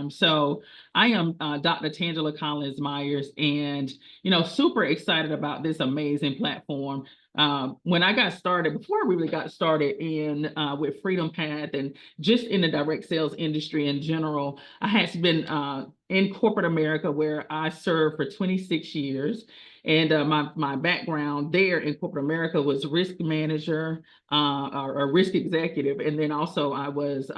time. So I am Dr. Tangela Collins-Myers, and, super excited about this amazing platform. When I got started, before I really got started in with Freedom Path and just in the direct sales industry in general, I had been in corporate America, where I served for 26 years. And my background there in corporate America was risk manager or risk executive. And then also I was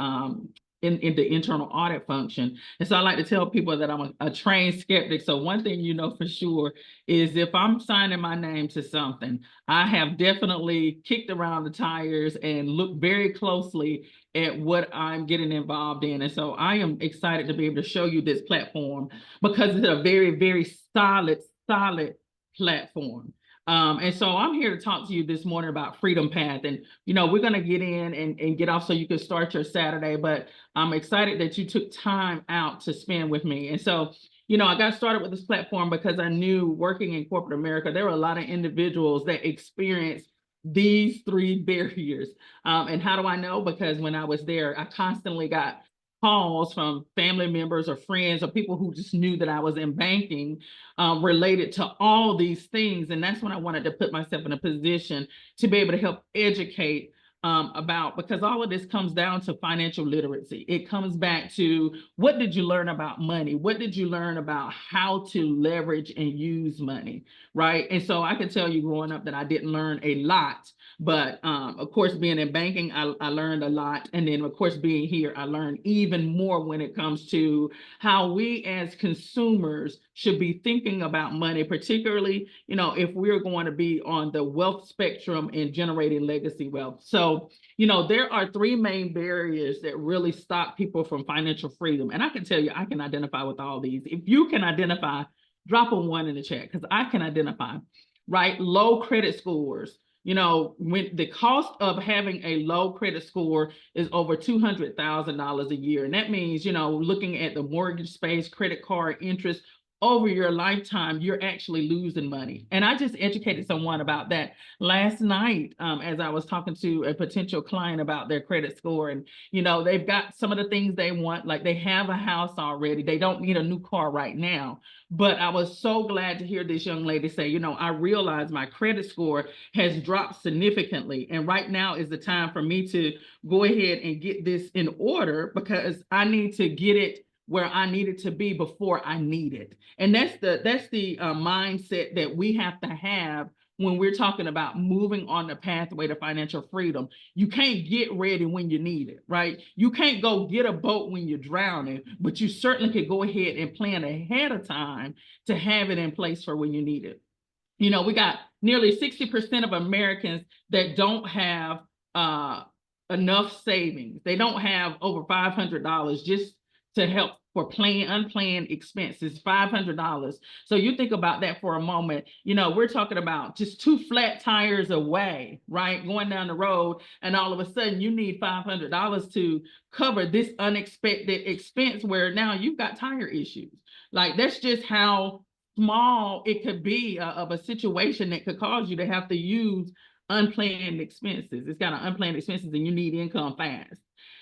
in the internal audit function. And so I like to tell people that I'm a trained skeptic. So one thing for sure is, if I'm signing my name to something, I have definitely kicked around the tires and looked very closely at what I'm getting involved in. And so I am excited to be able to show you this platform, because it's a very, very solid platform. And so I'm here to talk to you this morning about Freedom Path. And, we're going to get in and get off so you can start your Saturday. But I'm excited that you took time out to spend with me. And so, I got started with this platform because I knew, working in corporate America, there were a lot of individuals that experienced these three barriers. And how do I know? Because when I was there, I constantly got calls from family members or friends or people who just knew that I was in banking related to all these things. And that's when I wanted to put myself in a position to be able to help educate about, because all of this comes down to financial literacy. It comes back to, what did you learn about money? What did you learn about how to leverage and use money, right? And so I can tell you, growing up, that I didn't learn a lot. But of course, being in banking, I learned a lot. And then, of course, being here, I learned even more when it comes to how we as consumers should be thinking about money, particularly, if we're going to be on the wealth spectrum and generating legacy wealth. So, there are three main barriers that really stop people from financial freedom. And I can tell you, I can identify with all these. If you can identify, drop a 1 in the chat, because I can identify, right? Low credit scores. When the cost of having a low credit score is over $200,000 a year. And that means, looking at the mortgage space, credit card interest, over your lifetime, you're actually losing money. And I just educated someone about that last night as I was talking to a potential client about their credit score. And, they've got some of the things they want, like they have a house already. They don't need a new car right now. But I was so glad to hear this young lady say, I realize my credit score has dropped significantly. And right now is the time for me to go ahead and get this in order, because I need to get it where I need it to be before I need it. And that's the mindset that we have to have when we're talking about moving on the pathway to financial freedom. You can't get ready when you need it, right? You can't go get a boat when you're drowning, but you certainly could go ahead and plan ahead of time to have it in place for when you need it. We got nearly 60% of Americans that don't have enough savings. They don't have over $500 just to help for unplanned expenses, $500. So you think about that for a moment. We're talking about just 2 flat tires away, right? Going down the road, and all of a sudden you need $500 to cover this unexpected expense, where now you've got tire issues. Like, that's just how small it could be of a situation that could cause you to have to use unplanned expenses. It's got an unplanned expenses, and you need income fast.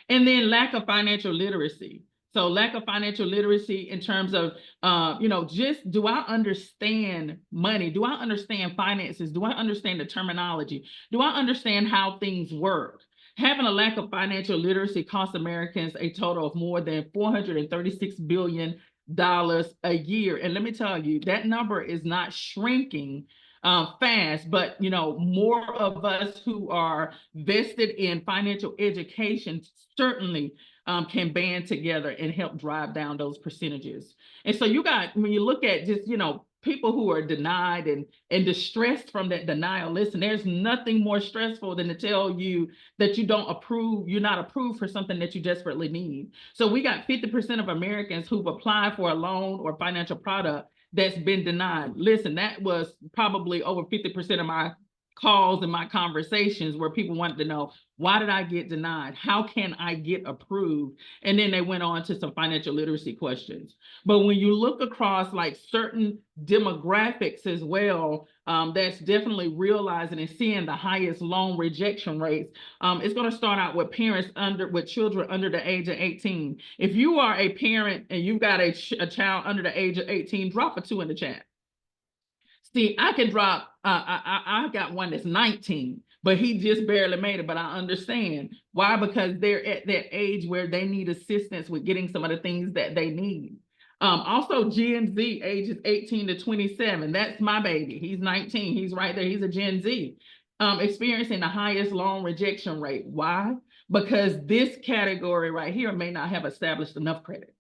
And then lack of financial literacy. So lack of financial literacy in terms of, just, do I understand money? Do I understand finances? Do I understand the terminology? Do I understand how things work? Having a lack of financial literacy costs Americans a total of more than $436 billion a year. And let me tell you, that number is not shrinking fast, but more of us who are vested in financial education certainly can band together and help drive down those percentages. And so when you look at just, people who are denied and distressed from that denial, listen, there's nothing more stressful than to tell you that you're not approved for something that you desperately need. So we got 50% of Americans who've applied for a loan or financial product that's been denied. Listen, that was probably over 50% of my calls and my conversations where people wanted to know, why did I get denied? How can I get approved? And then they went on to some financial literacy questions. But when you look across like certain demographics as well, that's definitely realizing and seeing the highest loan rejection rates. It's going to start out with parents with children under the age of 18. If you are a parent and you've got a child under the age of 18, drop a 2 in the chat. See, I can drop, I got one that's 19, but he just barely made it, but I understand. Why? Because they're at that age where they need assistance with getting some of the things that they need. Also, Gen Z, ages 18 to 27. That's my baby. He's 19. He's right there. He's a Gen Z. Experiencing the highest loan rejection rate. Why? Because this category right here may not have established enough credit.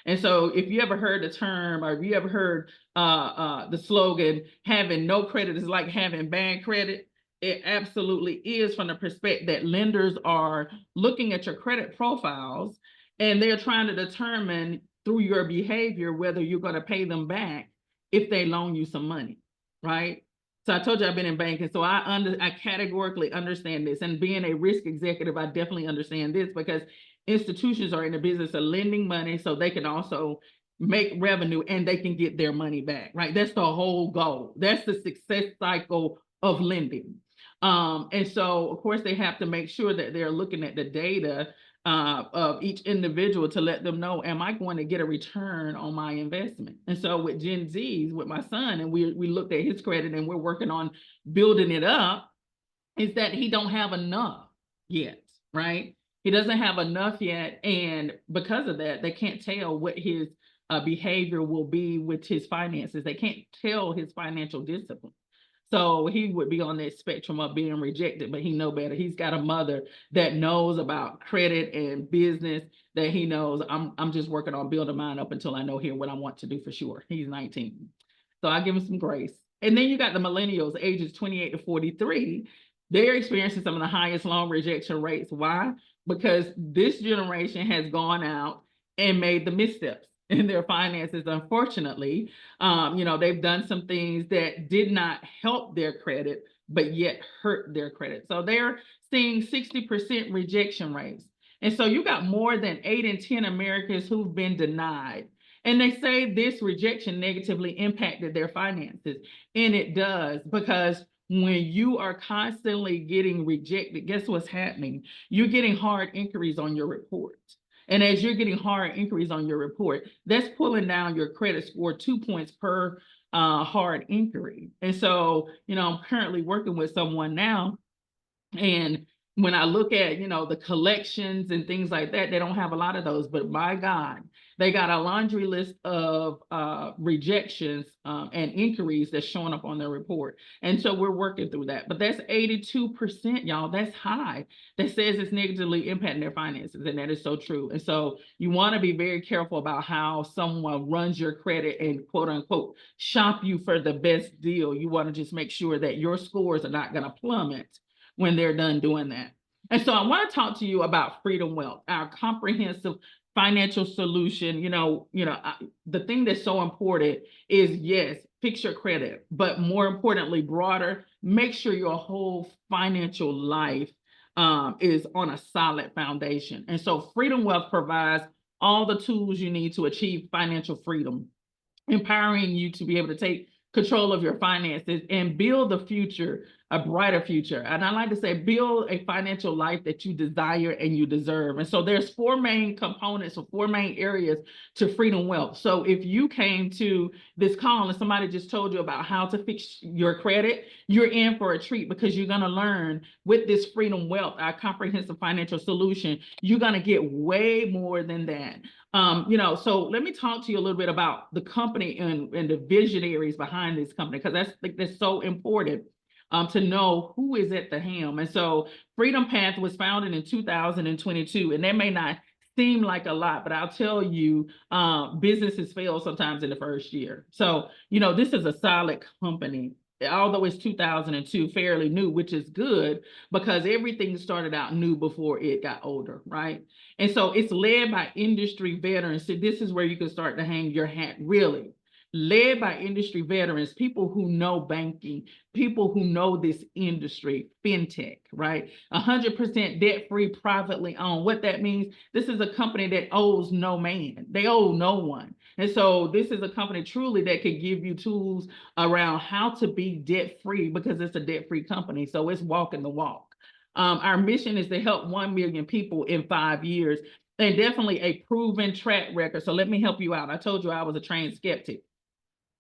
And so if you ever heard the term, or if you ever heard the slogan, having no credit is like having bad credit, it absolutely is, from the perspective that lenders are looking at your credit profiles and they're trying to determine through your behavior whether you're going to pay them back if they loan you some money, right? So I told you I've been in banking, so I categorically understand this. And being a risk executive, I definitely understand this, because institutions are in the business of lending money so they can also make revenue and they can get their money back, right? That's the whole goal. That's the success cycle of lending. And so, of course, they have to make sure that they're looking at the data of each individual to let them know, am I going to get a return on my investment? And so with Gen Zs, with my son, and we looked at his credit and we're working on building it up, is that he don't have enough yet, right? He doesn't have enough yet. And because of that, they can't tell what his behavior will be with his finances. They can't tell his financial discipline. So he would be on that spectrum of being rejected, but he know better. He's got a mother that knows about credit and business, that he knows I'm just working on building mine up until I know here what I want to do for sure. He's 19. So I give him some grace. And then you got the millennials, ages 28 to 43. They're experiencing some of the highest loan rejection rates. Why? Because this generation has gone out and made the missteps in their finances. Unfortunately, they've done some things that did not help their credit, but yet hurt their credit. So they're seeing 60% rejection rates. And so you got more than 8 in 10 Americans who've been denied. And they say this rejection negatively impacted their finances. And it does, because when you are constantly getting rejected, guess what's happening? You're getting hard inquiries on your report. And as you're getting hard inquiries on your report, that's pulling down your credit score 2 points per hard inquiry. And so, I'm currently working with someone now, and when I look at, the collections and things like that, they don't have a lot of those, but my God, they got a laundry list of rejections and inquiries that's showing up on their report. And so we're working through that. But that's 82%, y'all. That's high. That says it's negatively impacting their finances. And that is so true. And so you want to be very careful about how someone runs your credit and quote unquote shop you for the best deal. You want to just make sure that your scores are not going to plummet when they're done doing that. And so I want to talk to you about FreedomWealth, our comprehensive financial solution. The thing that's so important is, yes, fix your credit, but more importantly, broader, make sure your whole financial life is on a solid foundation. And so FreedomWealth provides all the tools you need to achieve financial freedom, empowering you to be able to take control of your finances and build the future, a brighter future. And I like to say, build a financial life that you desire and you deserve. And so there's 4 main components or 4 main areas to FreedomWealth. So if you came to this call and somebody just told you about how to fix your credit, you're in for a treat, because you're going to learn with this FreedomWealth, our comprehensive financial solution, you're going to get way more than that. So let me talk to you a little bit about the company and the visionaries behind this company, because that's so important to know who is at the helm. And so Freedom Path was founded in 2022, and that may not seem like a lot, but I'll tell you, businesses fail sometimes in the first year. So, this is a solid company. Although it's 2002, fairly new, which is good, because everything started out new before it got older, right? And so it's led by industry veterans. So this is where you can start to hang your hat, really. led by industry veterans, people who know banking, people who know this industry, fintech, right? 100% debt-free, privately owned. What that means, this is a company that owes no man. They owe no one. And so this is a company truly that can give you tools around how to be debt-free, because it's a debt-free company. So it's walking the walk. Our mission is to help 1 million people in 5 years, and definitely a proven track record. So let me help you out. I told you I was a trained skeptic.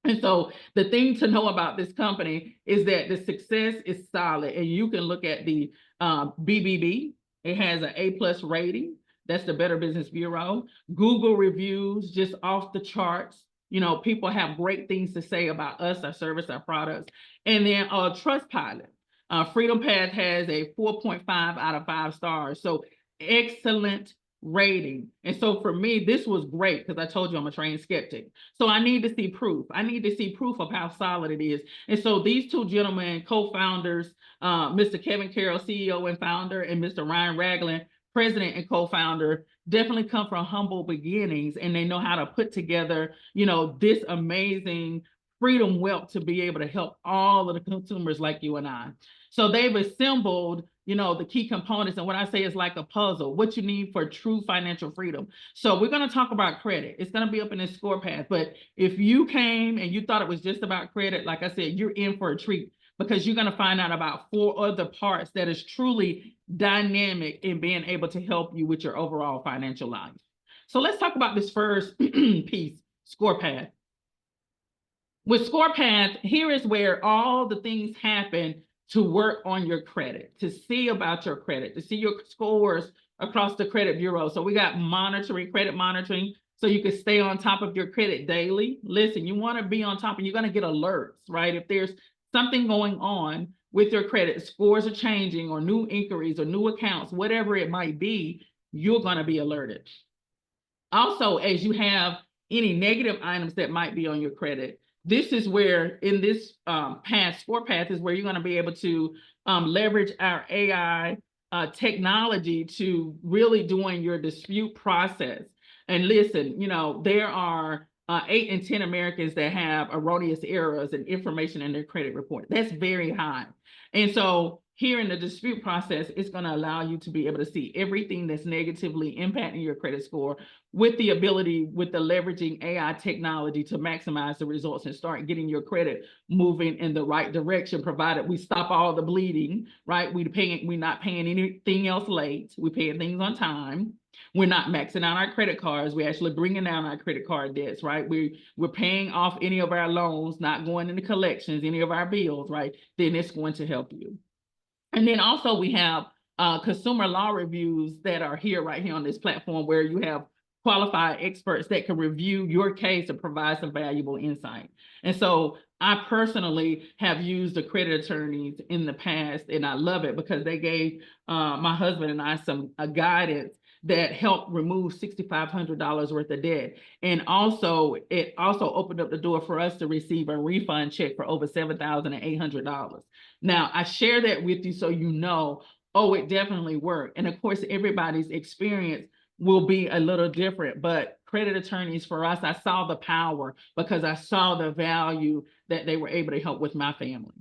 And so the thing to know about this company is that the success is solid, and you can look at the BBB. It has an A+ rating. That's the Better Business Bureau. Google reviews just off the charts. You know, people have great things to say about us, our service, our products. And then Trustpilot. Freedom Path has a 4.5 out of 5 stars. So excellent rating. And so for me, this was great because I told you I'm a trained skeptic. So I need to see proof. I need to see proof of how solid it is. And so these two gentlemen, co-founders, Mr. Kevin Carroll, CEO and founder, and Mr. Ryan Ragland, president and co-founder, definitely come from humble beginnings, and they know how to put together, you know, this amazing FreedomWealth to be able to help all of the consumers like you and I. So they've assembled, you know, the key components. And what I say is like a puzzle, what you need for true financial freedom. So we're going to talk about credit. It's going to be up in this score path. But if you came and you thought it was just about credit, like I said, you're in for a treat, because you're going to find out about 4 other parts that is truly dynamic in being able to help you with your overall financial life. So let's talk about this first piece, score path. With score path, here is where all the things happen to work on your credit, to see about your credit, to see your scores across the credit bureau. So we got monitoring, credit monitoring, so you can stay on top of your credit daily. Listen, you want to be on top, and you're going to get alerts, right? If there's something going on with your credit, scores are changing, or new inquiries, or new accounts, whatever it might be, you're going to be alerted. Also, as you have any negative items that might be on your credit, this is where, in this score path, is where you're going to be able to leverage our AI technology to really doing your dispute process. And listen, you know, there are 8 in 10 Americans that have erroneous errors and information in their credit report. That's very high. And so here in the dispute process, it's going to allow you to be able to see everything that's negatively impacting your credit score, with the ability, with the leveraging AI technology, to maximize the results and start getting your credit moving in the right direction, provided we stop all the bleeding, right? We're not paying anything else late. We're paying things on time. We're not maxing out our credit cards. We're actually bringing down our credit card debts, right? We're paying off any of our loans, not going into collections, any of our bills, right? Then it's going to help you. And then also we have consumer law reviews that are right here on this platform, where you have qualified experts that can review your case and provide some valuable insight. And so I personally have used the credit attorneys in the past, and I love it because they gave my husband and I some guidance that helped remove $6,500 worth of debt. And also, it also opened up the door for us to receive a refund check for over $7,800. Now, I share that with you so you know, oh, it definitely worked. And of course, everybody's experience will be a little different, but credit attorneys, for us, I saw the power because I saw the value that they were able to help with my family.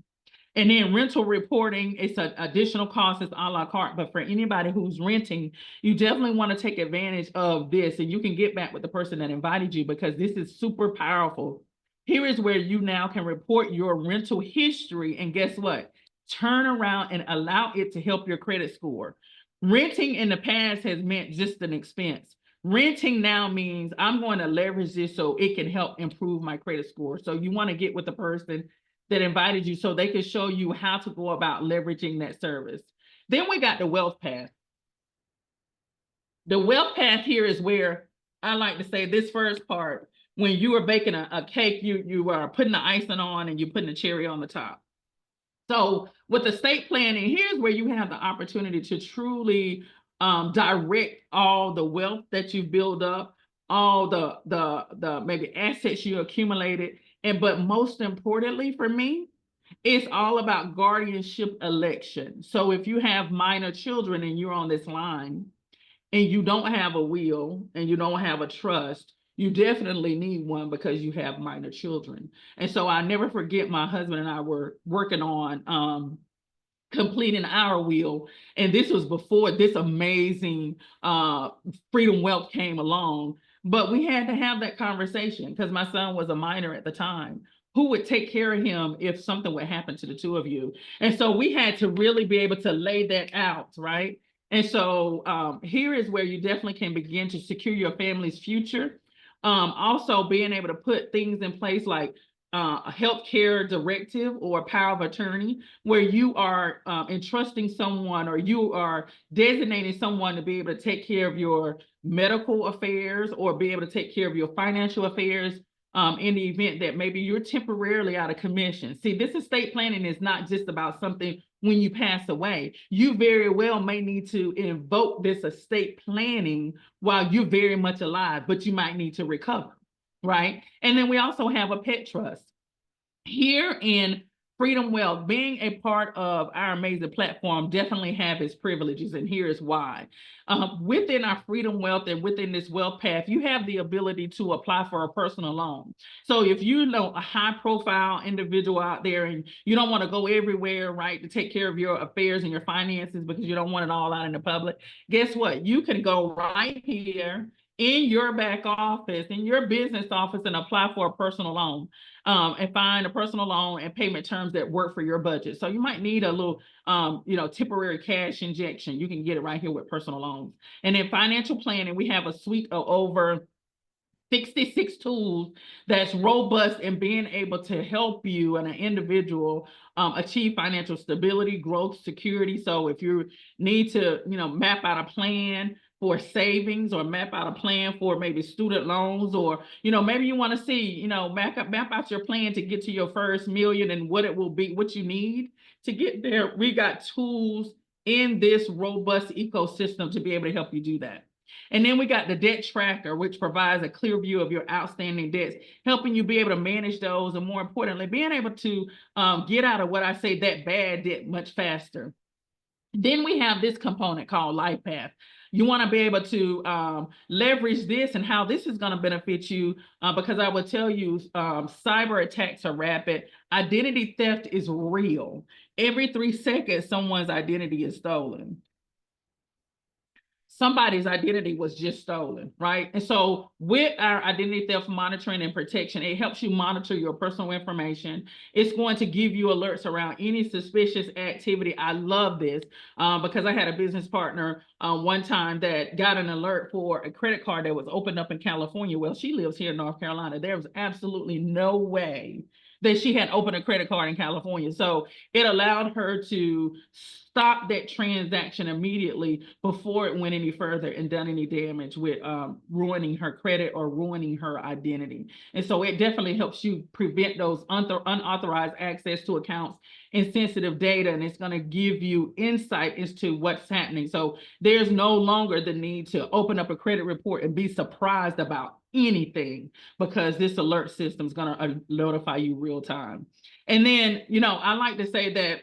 And then rental reporting, it's an additional cost, it's a la carte, but for anybody who's renting, you definitely want to take advantage of this, and you can get back with the person that invited you, because this is super powerful. Here is where you now can report your rental history, and guess what? Turn around and allow it to help your credit score. Renting in the past has meant just an expense. Renting now means I'm going to leverage this so it can help improve my credit score. So you want to get with the person that invited you so they can show you how to go about leveraging that service. Then we got the wealth path. The wealth path here is where I like to say this first part, when you are baking a cake, you are putting the icing on and you're putting the cherry on the top. So with estate planning, here's where you have the opportunity to truly direct all the wealth that you build up, all the maybe assets you accumulated. But most importantly for me, it's all about guardianship election. So if you have minor children and you're on this line and you don't have a will and you don't have a trust, you definitely need one because you have minor children. And so I never forget, my husband and I were working on completing our will, and this was before this amazing Freedom Wealth came along. But we had to have that conversation because my son was a minor at the time. Who would take care of him if something would happen to the two of you? And so we had to really be able to lay that out, right? And so here is where you definitely can begin to secure your family's future. Also being able to put things in place like a healthcare directive or power of attorney, where you are entrusting someone, or you are designating someone to be able to take care of your medical affairs or be able to take care of your financial affairs in the event that maybe you're temporarily out of commission. See, this estate planning is not just about something when you pass away. You very well may need to invoke this estate planning while you're very much alive, but you might need to recover, right? And then we also have a pet trust. Here in Freedom Wealth, being a part of our amazing platform definitely have its privileges, and here is why. Within our Freedom Wealth and within this wealth path, you have the ability to apply for a personal loan. So if you know a high-profile individual out there and you don't want to go everywhere, right, to take care of your affairs and your finances because you don't want it all out in the public, guess what? You can go right here in your back office, in your business office, and apply for a personal loan. And find a personal loan and payment terms that work for your budget. So you might need a little, temporary cash injection. You can get it right here with personal loans. And in financial planning, we have a suite of over 66 tools that's robust in being able to help you and an individual achieve financial stability, growth, security. So if you need to, map out a plan for savings, or map out a plan for maybe student loans, or maybe you want to see, map out your plan to get to your first million and what it will be, what you need to get there. We got tools in this robust ecosystem to be able to help you do that. And then we got the debt tracker, which provides a clear view of your outstanding debts, helping you be able to manage those, and more importantly, being able to get out of what I say, that bad debt, much faster. Then we have this component called Life Path. You want to be able to leverage this and how this is going to benefit you, because I will tell you, cyber attacks are rapid. Identity theft is real. Every 3 seconds, someone's identity is stolen. Somebody's identity was just stolen, right? And so with our identity theft monitoring and protection, it helps you monitor your personal information. It's going to give you alerts around any suspicious activity. I love this because I had a business partner one time that got an alert for a credit card that was opened up in California. Well, she lives here in North Carolina. There was absolutely no way that she had opened a credit card in California. So it allowed her to stop that transaction immediately before it went any further and done any damage with ruining her credit or ruining her identity. And so it definitely helps you prevent those unauthorized access to accounts and sensitive data, and it's going to give you insight as to what's happening. So there's no longer the need to open up a credit report and be surprised about anything, because this alert system is going to notify you real time. And then, I like to say that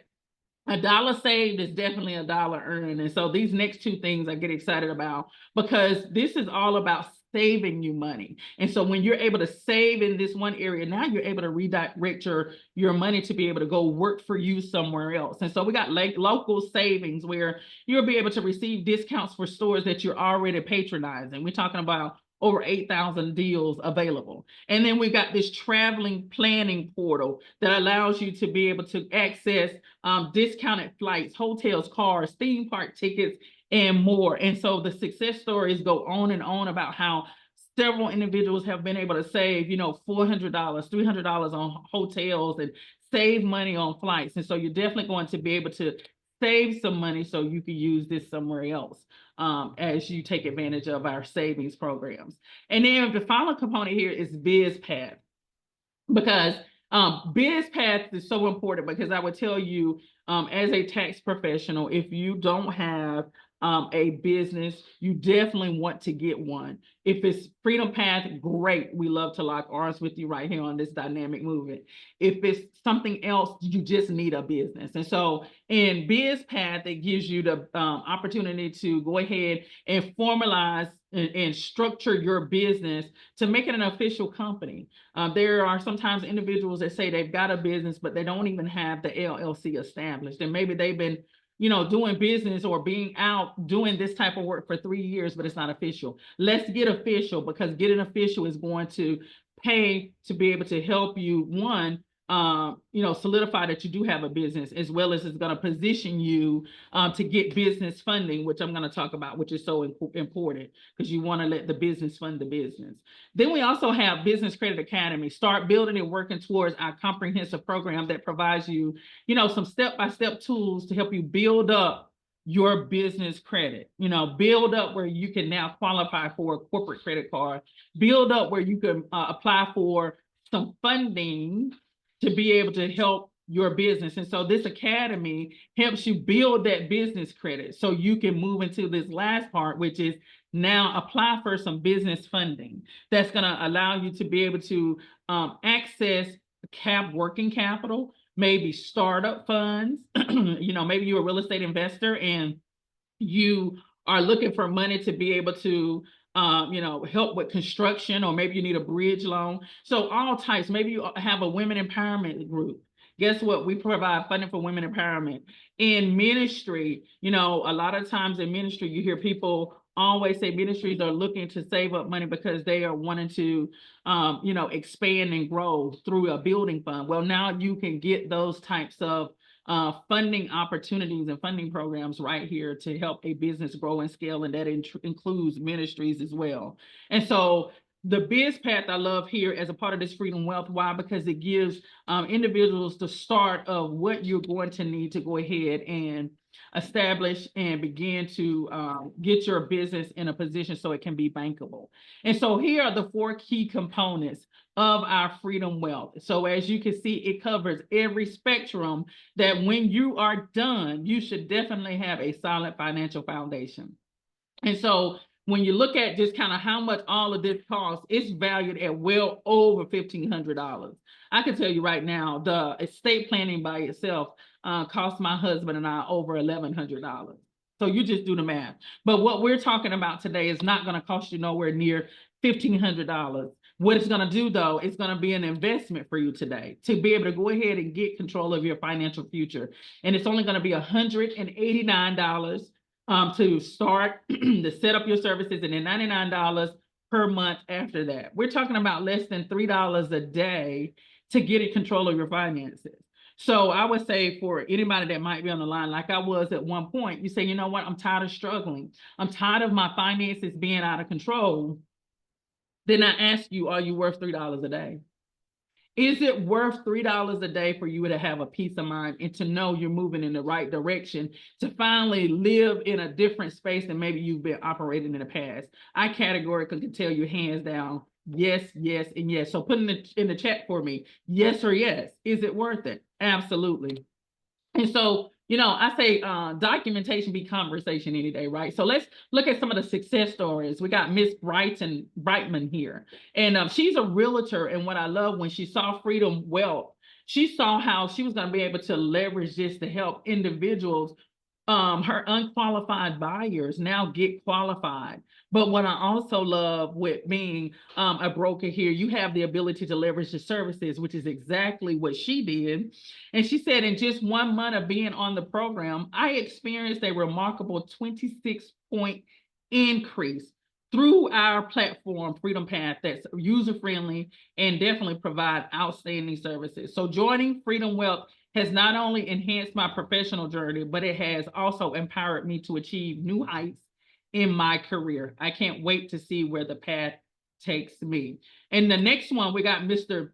$1 saved is definitely $1 earned. And so these next two things I get excited about, because this is all about saving you money. And so when you're able to save in this one area, now you're able to redirect your money to be able to go work for you somewhere else. And so we got local savings where you'll be able to receive discounts for stores that you're already patronizing. We're talking about over 8,000 deals available. And then we've got this traveling planning portal that allows you to be able to access discounted flights, hotels, cars, theme park tickets, and more. And so the success stories go on and on about how several individuals have been able to save, $400, $300 on hotels and save money on flights. And so you're definitely going to be able to save some money so you can use this somewhere else as you take advantage of our savings programs. And then the final component here is BizPath, because BizPath is so important, because I would tell you, as a tax professional, if you don't have a business, you definitely want to get one. If it's Freedom Path, great. We love to lock arms with you right here on this dynamic movement. If it's something else, you just need a business. And so in Biz Path, it gives you the opportunity to go ahead and formalize and structure your business to make it an official company. There are sometimes individuals that say they've got a business, but they don't even have the LLC established. And maybe they've been doing business or being out doing this type of work for 3 years, but it's not official. Let's get official, because getting official is going to pay to be able to help you, one, solidify that you do have a business, as well as it's going to position you to get business funding, which I'm going to talk about, which is so important, because you want to let the business fund the business. Then we also have Business Credit Academy. Start building and working towards our comprehensive program that provides you, some step-by-step tools to help you build up your business credit, build up where you can now qualify for a corporate credit card, build up where you can apply for some funding to be able to help your business. And so this academy helps you build that business credit so you can move into this last part, which is now apply for some business funding that's going to allow you to be able to access working capital, maybe startup funds. Maybe you're a real estate investor and you are looking for money to be able to help with construction, or maybe you need a bridge loan. So all types. Maybe you have a women empowerment group. Guess what? We provide funding for women empowerment. In ministry, a lot of times in ministry, you hear people always say ministries are looking to save up money because they are wanting to, expand and grow through a building fund. Well, now you can get those types of funding opportunities and funding programs right here to help a business grow and scale, and that includes ministries as well. And so the Biz Path I love here as a part of this Freedom Wealth. Why? Because it gives individuals the start of what you're going to need to go ahead and establish and begin to get your business in a position so it can be bankable. And so here are the 4 key components of our Freedom Wealth. So as you can see, it covers every spectrum that when you are done, you should definitely have a solid financial foundation. And so when you look at just kind of how much all of this costs, it's valued at well over $1,500. I can tell you right now, the estate planning by itself cost my husband and I over $1,100. So you just do the math. But what we're talking about today is not going to cost you nowhere near $1,500. What it's going to do, though, it's going to be an investment for you today to be able to go ahead and get control of your financial future. And it's only going to be $189 to start, to set up your services, and then $99 per month after that. We're talking about less than $3 a day to get in control of your finances. So I would say for anybody that might be on the line, like I was at one point, you say, you know what, I'm tired of struggling. I'm tired of my finances being out of control. Then I ask you, are you worth $3 a day? Is it worth $3 a day for you to have a peace of mind and to know you're moving in the right direction, to finally live in a different space than maybe you've been operating in the past? I categorically can tell you hands down, yes, yes, and yes. So put in the chat for me, yes or yes. Is it worth it? Absolutely. And so, I say documentation be conversation any day, right? So let's look at some of the success stories. We got Miss Brightman here. And she's a realtor. And what I love, when she saw Freedom Wealth, she saw how she was going to be able to leverage this to help individuals, her unqualified buyers, now get qualified. But what I also love with being a broker here, you have the ability to leverage the services, which is exactly what she did. And she said, in just 1 month of being on the program, I experienced a remarkable 26-point increase through our platform, Freedom Path, that's user-friendly and definitely provide outstanding services. So joining Freedom Wealth has not only enhanced my professional journey, but it has also empowered me to achieve new heights in my career. I can't wait to see where the path takes me. And the next one, we got Mr.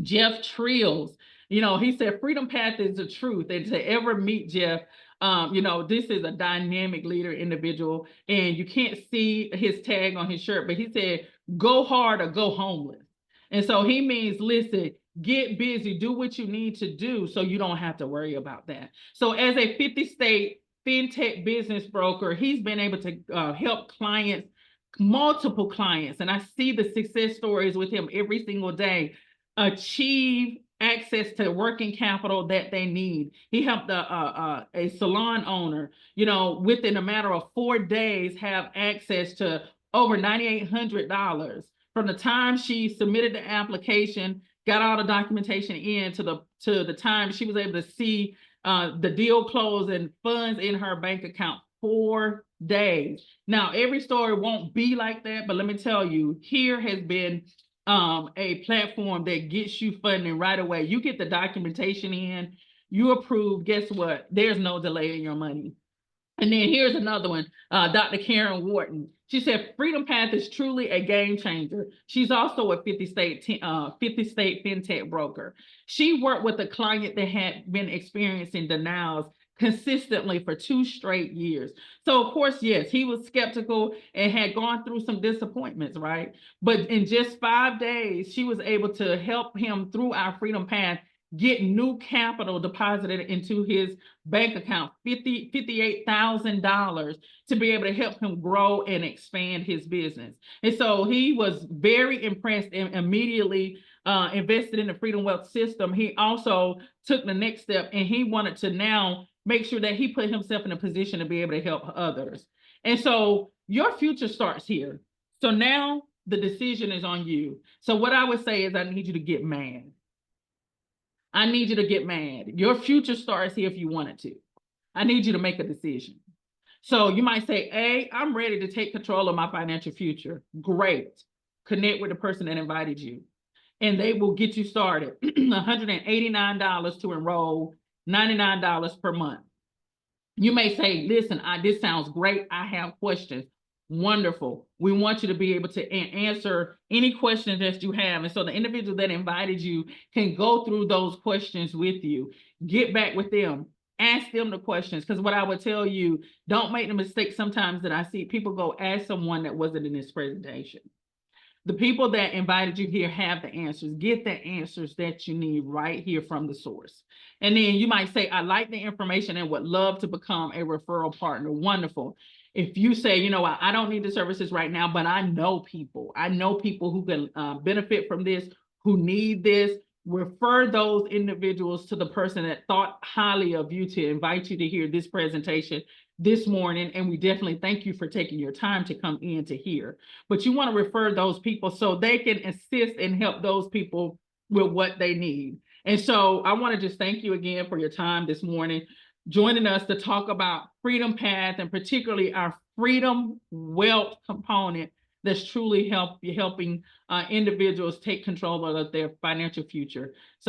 Jeff Trills. He said, Freedom Path is the truth. And to ever meet Jeff, this is a dynamic leader individual, and you can't see his tag on his shirt, but he said, go hard or go homeless. And so he means, listen, get busy, do what you need to do so you don't have to worry about that. So as a 50-state fintech business broker. He's been able to help clients, multiple clients, and I see the success stories with him every single day, achieve access to working capital that they need. He helped a salon owner, within a matter of 4 days, have access to over $9,800 from the time she submitted the application, got all the documentation in, to the time she was able to see the deal close and funds in her bank account. 4 days. Now, every story won't be like that, but let me tell you, here has been a platform that gets you funding right away. You get the documentation in, you approve, guess what? There's no delay in your money. And then here's another one, Dr. Karen Wharton. She said, Freedom Path is truly a game changer. She's also a 50-state fintech broker. She worked with a client that had been experiencing denials consistently for 2 straight years. So of course, yes, he was skeptical and had gone through some disappointments, right? But in just 5 days, she was able to help him through our Freedom Path get new capital deposited into his bank account, $58,000, to be able to help him grow and expand his business. And so he was very impressed and immediately invested in the Freedom Wealth system. He also took the next step, and he wanted to now make sure that he put himself in a position to be able to help others. And so your future starts here. So now the decision is on you. So what I would say is, I need you to get mad. I need you to get mad. Your future starts here if you want it to. I need you to make a decision. So you might say, hey, I'm ready to take control of my financial future. Great. Connect with the person that invited you, and they will get you started. $189 to enroll, $99 per month. You may say, listen, this sounds great. I have questions. Wonderful. We want you to be able to answer any questions that you have. And so the individual that invited you can go through those questions with you. Get back with them. Ask them the questions. Because what I would tell you, don't make the mistake sometimes that I see people go ask someone that wasn't in this presentation. The people that invited you here have the answers. Get the answers that you need right here from the source. And then you might say, I like the information and would love to become a referral partner. Wonderful. If you say, I don't need the services right now, but I know people who can benefit from this, who need this, refer those individuals to the person that thought highly of you to invite you to hear this presentation this morning. And we definitely thank you for taking your time to come in to hear. But you want to refer those people so they can assist and help those people with what they need. And so I want to just thank you again for your time this morning, joining us to talk about Freedom Path, and particularly our Freedom Wealth component that's truly helping individuals take control of their financial future. So